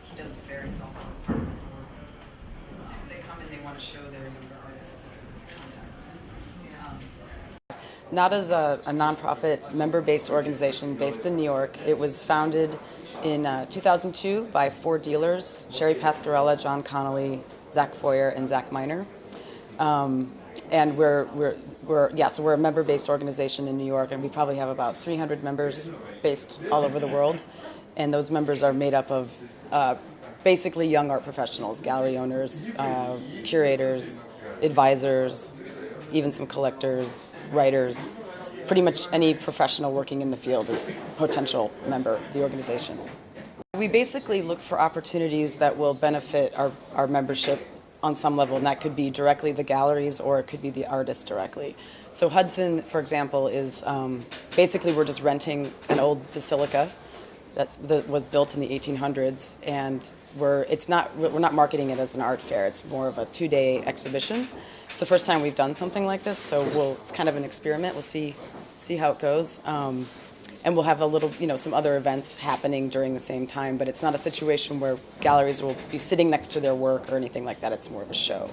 he does the fair. He's also a part of the board. They come and they want to show their younger artists because of the context. NADA is a nonprofit member-based organization based in New York. It was founded in 2002 by 4 dealers: Sheri Pasquarella, John Connelly, Feuer and Zach Miner. And we're a member-based organization in New York, and we probably have about 300 members based all over the world. And those members are made up of basically young art professionals, gallery owners, curators, advisors, even some collectors, writers. Pretty much any professional working in the field is a potential member of the organization. We basically look for opportunities that will benefit our membership on some level, and that could be directly the galleries or it could be the artists directly. So Hudson, for example, is basically we're just renting an old basilica that was built in the 1800s, and we're not marketing it as an art fair. It's more of a 2-day exhibition. It's the first time we've done something like this, so it's kind of an experiment. We'll see how it goes. And we'll have a little, some other events happening during the same time, but it's not a situation where galleries will be sitting next to their work or anything like that. It's more of a show.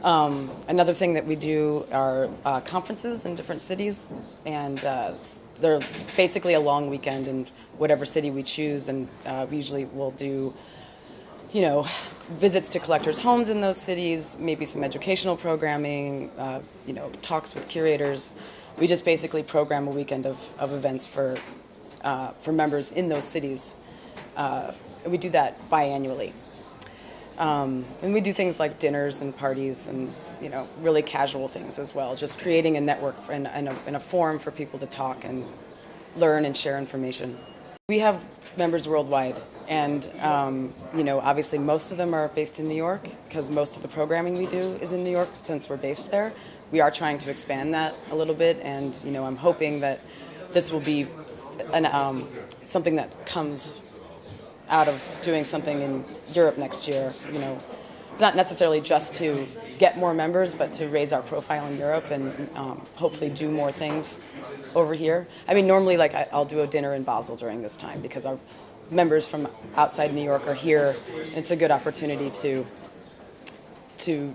Another thing that we do are conferences in different cities, and they're basically a long weekend in whatever city we choose, and we usually will do, visits to collectors' homes in those cities, maybe some educational programming, talks with curators. We just basically program a weekend of events for members in those cities. We do that biannually. And we do things like dinners and parties and really casual things as well, just creating a network and a forum for people to talk and learn and share information. We have members worldwide, and obviously most of them are based in New York because most of the programming we do is in New York since we're based there. We are trying to expand that a little bit, and I'm hoping that this will be something that comes out of doing something in Europe next year. It's not necessarily just to get more members, but to raise our profile in Europe and hopefully do more things over here. I mean, normally, I'll do a dinner in Basel during this time because our members from outside New York are here. It's a good opportunity to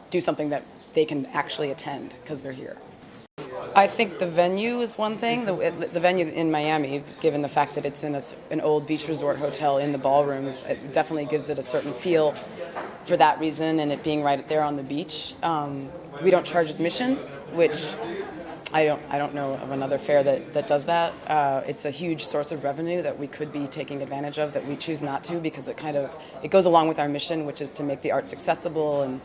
do something that they can actually attend because they're here. I think the venue is one thing. The venue in Miami, given the fact that it's in an old beach resort hotel in the ballrooms, it definitely gives it a certain feel for that reason, and it being right there on the beach. We don't charge admission, which I don't know of another fair that does that. It's a huge source of revenue that we could be taking advantage of that we choose not to because it goes along with our mission, which is to make the arts accessible and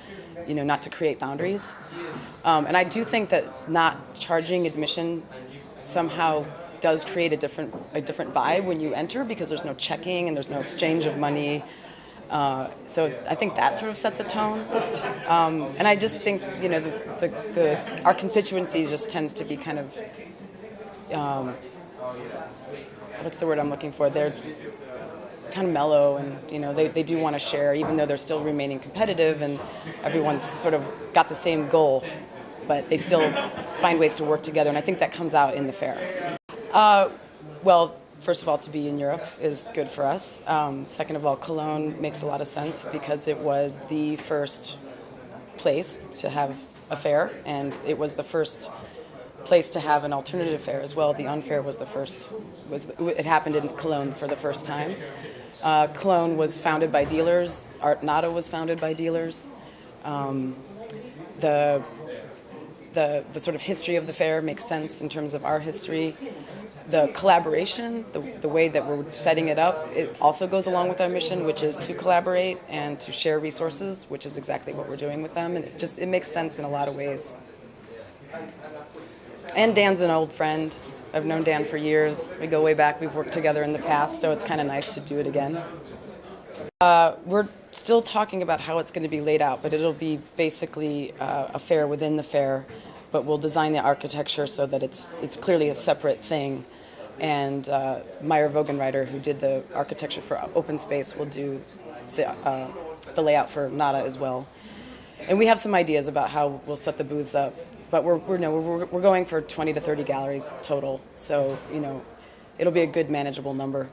not to create boundaries. And I do think that not charging admission somehow does create a different vibe when you enter because there's no checking and there's no exchange of money. So I think that sort of sets a tone. And I just think, our constituency just tends to be kind of, what's the word I'm looking for? They're kind of mellow and, they do want to share, even though they're still remaining competitive and everyone's sort of got the same goal, but they still find ways to work together. And I think that comes out in the fair. Well, first of all, to be in Europe is good for us. Second of all, Cologne makes a lot of sense because it was the first place to have a fair, and it was the first place to have an alternative fair as well. The unfair was the first. It happened in Cologne for the first time. Cologne was founded by dealers. Art Nada was founded by dealers. The sort of history of the fair makes sense in terms of our history. The collaboration, the way that we're setting it up, it also goes along with our mission, which is to collaborate and to share resources, which is exactly what we're doing with them. And it makes sense in a lot of ways. And Dan's an old friend. I've known Dan for years. We go way back. We've worked together in the past, so it's kind of nice to do it again. We're still talking about how it's going to be laid out, but it'll be basically a fair within the fair, but we'll design the architecture so that it's clearly a separate thing. And Meyer Vogenreiter, who did the architecture for Open Space, will do the layout for Nada as well. And we have some ideas about how we'll set the booths up, but we're going for 20 to 30 galleries total. So it'll be a good manageable number.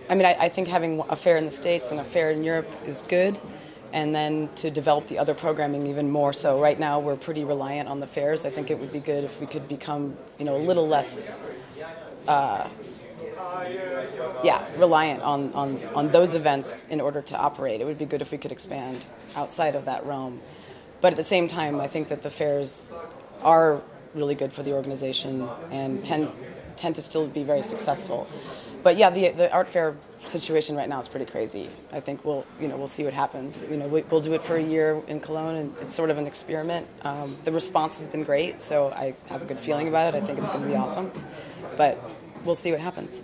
I mean, I think having a fair in the States and a fair in Europe is good, and then to develop the other programming even more so. Right now, we're pretty reliant on the fairs. I think it would be good if we could become, a little less, reliant on those events in order to operate. It would be good if we could expand outside of that realm. But at the same time, I think that the fairs are really good for the organization and tend to still be very successful. But yeah, the art fair situation right now is pretty crazy. I think we'll see what happens. We'll do it for a year in Cologne, and it's sort of an experiment. The response has been great, so I have a good feeling about it. I think it's going to be awesome, but we'll see what happens.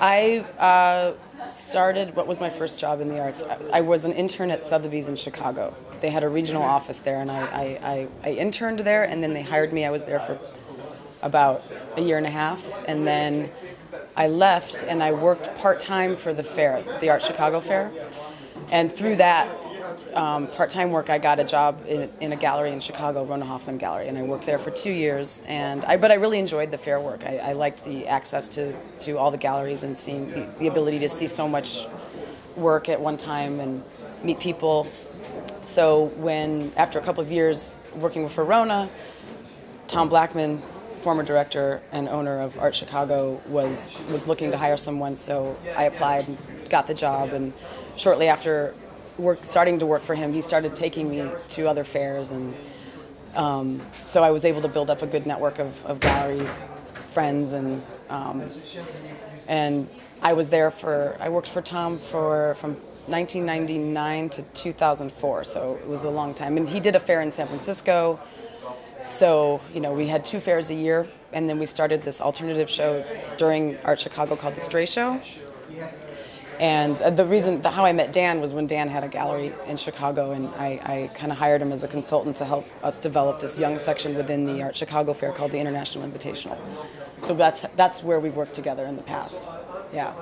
I started what was my first job in the arts. I was an intern at Sotheby's in Chicago. They had a regional office there, and I interned there, and then they hired me. I was there for about a year and a half, and then I left and I worked part-time for the fair, the Art Chicago Fair. And through that part-time work, I got a job in a gallery in Chicago, Rona Hoffman Gallery, and I worked there for 2 years. But I really enjoyed the fair work. I liked the access to all the galleries and seeing the ability to see so much work at one time and meet people. So after a couple of years working for Rona, Tom Blackman, former director and owner of Art Chicago, was looking to hire someone, so I applied and got the job. And shortly after starting to work for him, he started taking me to other fairs, and so I was able to build up a good network of gallery friends, and I worked for Tom from 1999 to 2004, so it was a long time. And he did a fair in San Francisco. So, we had 2 fairs a year, and then we started this alternative show during Art Chicago called the Stray Show. And how I met Dan was when Dan had a gallery in Chicago, and I kind of hired him as a consultant to help us develop this young section within the Art Chicago Fair called the International Invitational. So that's where we worked together in the past. Yeah.